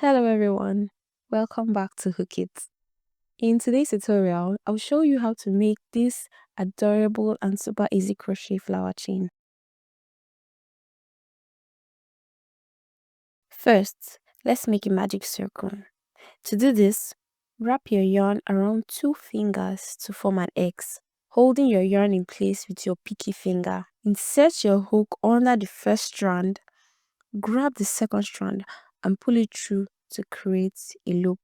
Hello everyone, welcome back to Hook It. In today's tutorial, I'll show you how to make this adorable and super easy crochet flower chain. First, let's make a magic circle. To do this, wrap your yarn around 2 fingers to form an X, holding your yarn in place with your pinky finger. Insert your hook under the first strand, grab the second strand and pull it through to create a loop.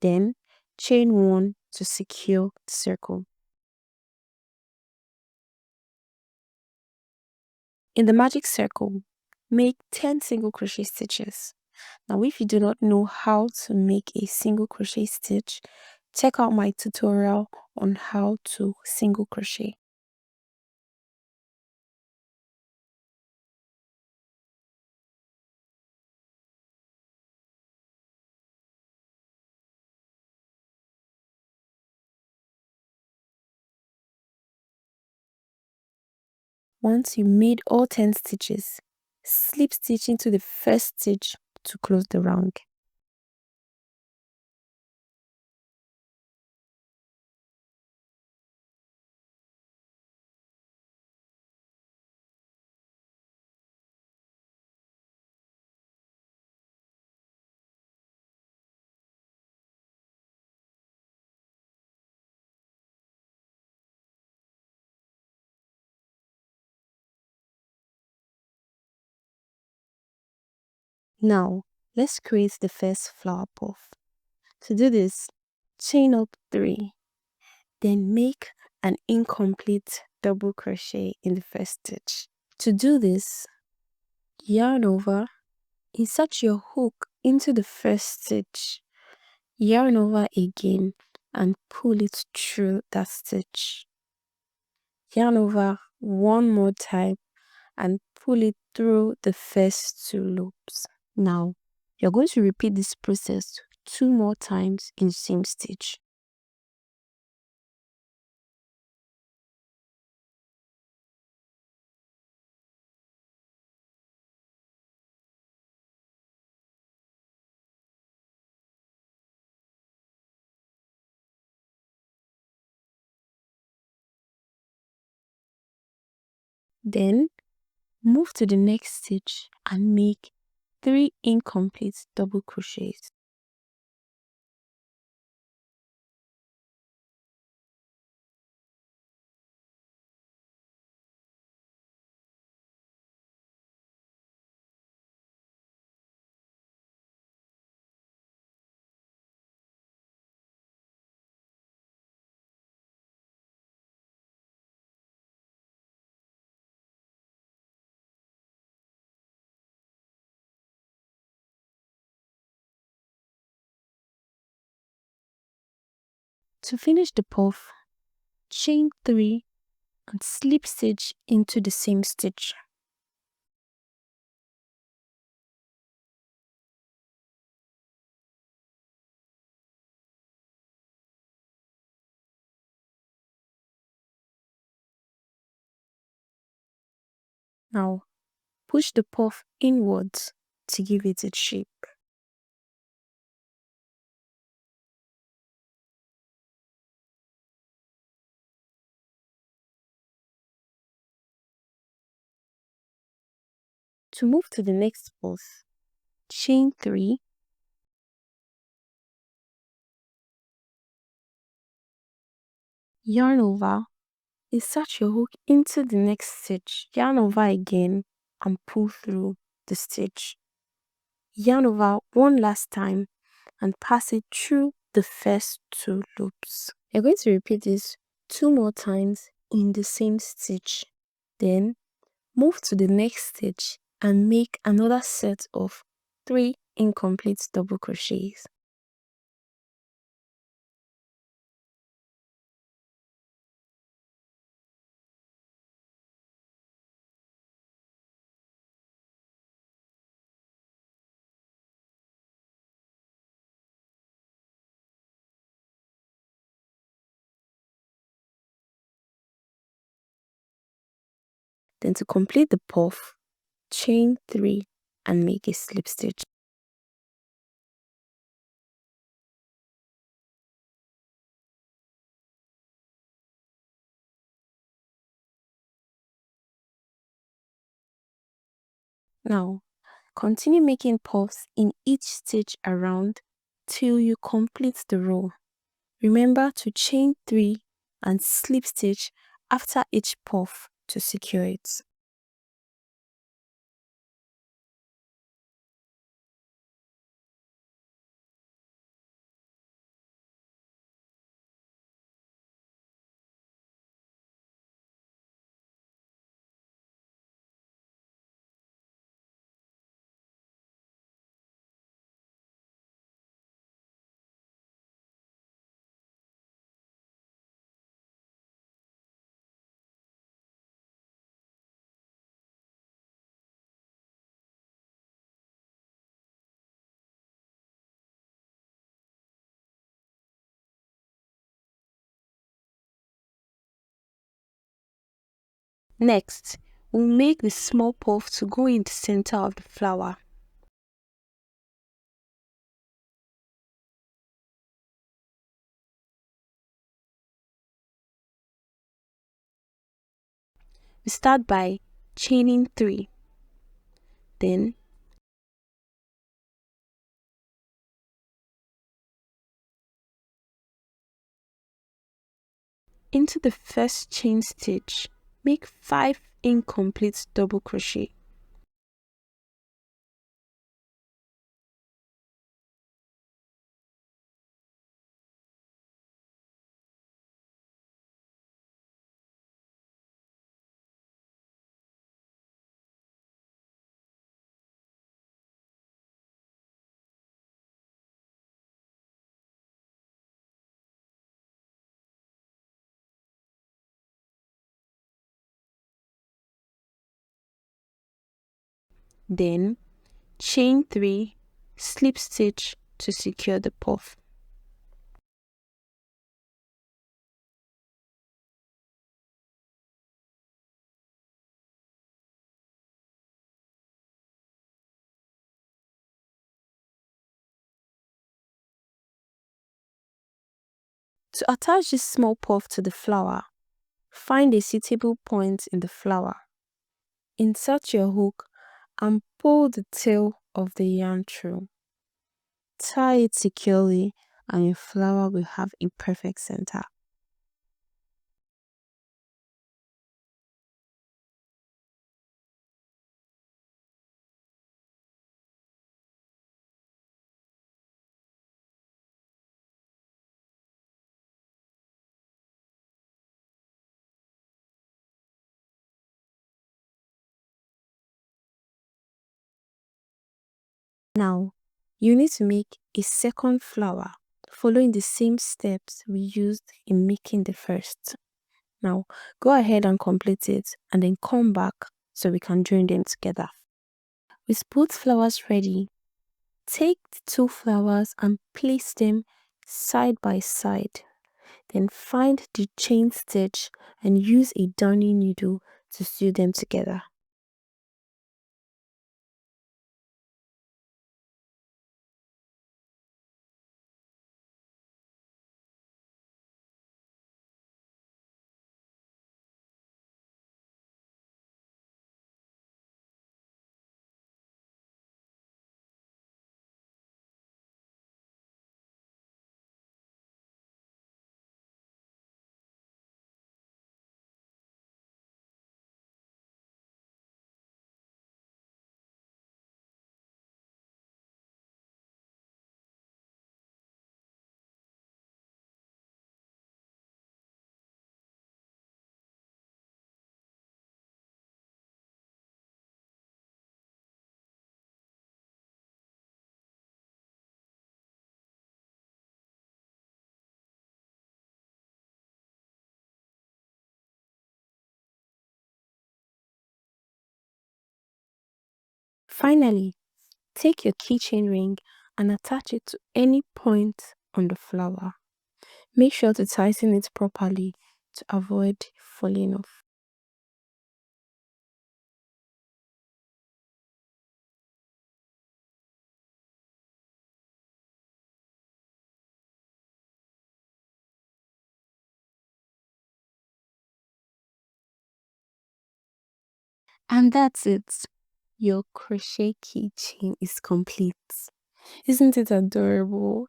Then, chain 1 to secure the circle. In the magic circle, make 10 single crochet stitches. Now, if you do not know how to make a single crochet stitch, check out my tutorial on how to single crochet. Once you made all 10 stitches, slip stitch into the first stitch to close the round. Now, let's create the first flower puff. To do this, chain up 3, then make an incomplete double crochet in the first stitch. To do this, yarn over, insert your hook into the first stitch, yarn over again and pull it through that stitch. Yarn over one more time and pull it through the first 2 loops. Now, you're going to repeat this process 2 more times in the same stitch. Then, move to the next stitch and make 3 incomplete double crochets. To finish the puff, chain 3 and slip stitch into the same stitch. Now, push the puff inwards to give it its shape. To move to the next puff, chain 3, yarn over, insert your hook into the next stitch, yarn over again and pull through the stitch. Yarn over one last time and pass it through the first 2 loops. You're going to repeat this 2 more times in the same stitch. Then move to the next stitch and make another set of 3 incomplete double crochets. Then to complete the puff, chain 3 and make a slip stitch. Now, continue making puffs in each stitch around till you complete the row. Remember to chain 3 and slip stitch after each puff to secure it. Next, we'll make the small puff to go in the center of the flower. We start by chaining 3. Then into the first chain stitch, make 5 incomplete double crochet. Then chain 3, slip stitch to secure the puff. To attach this small puff to the flower, find a suitable point in the flower. Insert your hook and pull the tail of the yarn through. Tie it securely and your flower will have a perfect center. Now, you need to make a second flower following the same steps we used in making the first. Now, go ahead and complete it and then come back so we can join them together. With both flowers ready, take the 2 flowers and place them side by side. Then find the chain stitch and use a darning needle to sew them together. Finally, take your keychain ring and attach it to any point on the flower. Make sure to tighten it properly to avoid falling off. And that's it. your crochet keychain is complete. Isn't it adorable?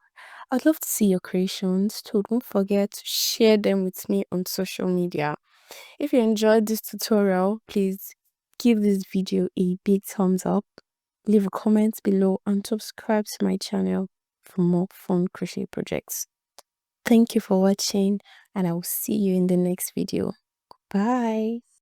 I'd love to see your creations, so don't forget to share them with me on social media. If you enjoyed this tutorial, please give this video a big thumbs up, leave a comment below, and subscribe to my channel for more fun crochet projects. Thank you for watching, and I will see you in the next video. Bye.